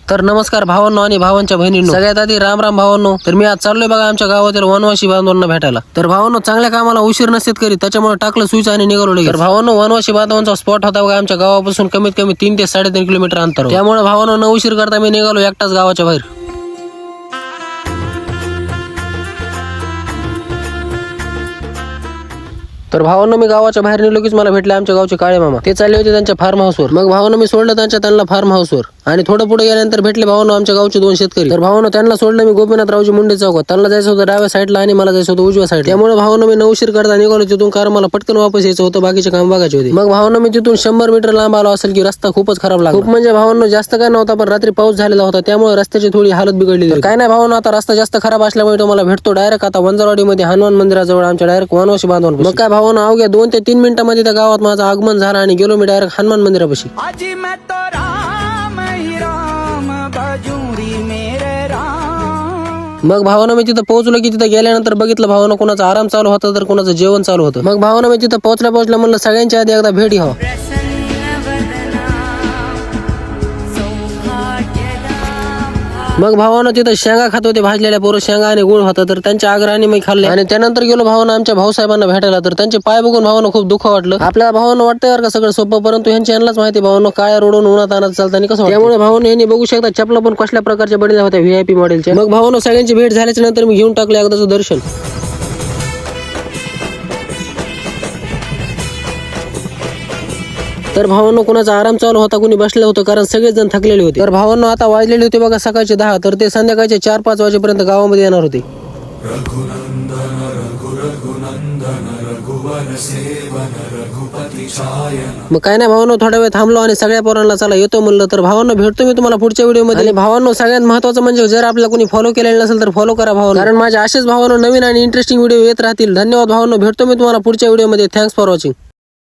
तर नमस्कार भावांनो आणि भावांच्या बहिणींनो, सगळ्यात आधी राम राम भावांनो. तर मी आज चाललोय बघा आमच्या गावातील वनवासी बांधवांना भेटायला. तर भावांनो, चांगल्या कामाला उशीर नसतेत करीत, त्याच्यामुळे टाकलं स्विच आणि निघालो लगेच. तर भावांनो, वनवासी बांधवांचा स्पॉट होता बघा आमच्या गावापासून कमीत कमी 3 ते 3.5 किलोमीटर अंतर. त्यामुळे भावांनो, न उशीर करता मी निघालो एकटाच गावाच्या बाहेर. तर भावांनो, मी गावाच्या बाहेर निघलो कीच मला भेटले आमच्या गावचे काळे मामा. ते चालले होते त्यांच्या फार्म हाऊसवर. मग भावांनो, मी सोडलं त्यांना फार्म हाऊसवर आणि थोडं पुढे गेल्यानंतर भेटले भावांनो आमच्या गावचे 2 शेतकरी. तर भावांनो, त्यांना सोडलं मी गोपीनाथरावजी मुंडे चौकात. त्यांना जायचं होतं डाव्या साईडला आणि मला जायचं होतं उजव्या साईडला. त्यामुळे भावांनो, मी न उशीर करता निघालो तिथून, कारण मला पटकन वापस यायचं होतं, बाकीचे काम बघायचे होते. मग भावांनो, मी तिथून 100 मीटर लांब आलो असेल की रस्ता खूपच खराब लागला. खूप म्हणजे भावांनो, जास्त काय नव्हता, पण रात्री पाऊस झालेला होता त्यामुळे रस्त्याची थोडी हालत बिघडली. काय नाही भावांनो, आता रस्ता जास्त खराब असल्यामुळे तो मला भेटतो डायरेक्ट आता वंजारवाडीमध्ये हनुमान मंदिराजवळ आमच्या डायरेक्ट वनवासी बांधवांपाशी. मग काय भावांनो, अवघ्या 2 ते 3 मिनिटांमध्ये त्या गावात माझं आगमन झालं आणि गेलो मी डायरेक्ट हनुमान मंदिरापाशी. मग भावानं मी तिथं पोहोचलो की तिथं गेल्यानंतर बघितलं भावानं कोणाचा आराम चालू होता तर कोणाचं जेवण चालू होतं. मग भावानं मी तिथं पोहोचल्या म्हणलं सगळ्यांच्या आधी एकदा भेट घ्यावं. मग भावानं तिथं शेंगा खात होते, भाजलेल्या पोरं शेंगा आणि गुळ होता, तर त्यांच्या आग्रहाने मी खाल्ले. आणि त्यानंतर गेलो भावानं आमच्या भाऊसाहेबांना भेटायला. तर त्यांचे पाय बघून भावानं खूप दुःख वाटलं. आपल्या भावानं वाटतं का सगळं सोपं, परंतु ह्यांची यांनाच माहिती भावानं काय रोडून उन्हात आणत चालताना कसं. त्यामुळे भावानं यांनी बघू शकता चपला पण कसल्या प्रकारच्या बनल्या होत्या VIP मॉडेलच्या. मग भावानं सगळ्यांची भेट झाल्याच्या नंतर मी घेऊन टाकलं एकदाचं दर्शन. तर भावांनो, कोणाचा आराम चालू होता, कोणी बसलं होतं, कारण सगळेच जण थकलेले होते. तर भावांनो, आता वाजलेले होते बघा सकाळचे 10, तर ते संध्याकाळचे 4-5 वाजेपर्यंत गावामध्ये येणार होते. मग काय नाही भावांनो, थोडा वेळ थांबलो आणि सगळ्या पोरांना चला येतो म्हणलं. तर भावांनो, भेटतो मी तुम्हाला पुढच्या व्हिडिओमध्ये. आणि भावांनो, सगळ्यात महत्त्वाचं म्हणजे जर आपल्याला कोणी फॉलो केलेलं नसेल तर फॉलो करा भावांनो, कारण माझ्या असेच भावांनो नवीन आणि इंटरेस्टिंग व्हिडिओ येत राहतील. धन्यवाद भावांनो, भेटतो मी तुम्हाला पुढच्या व्हिडिओमध्ये. Thanks for watching.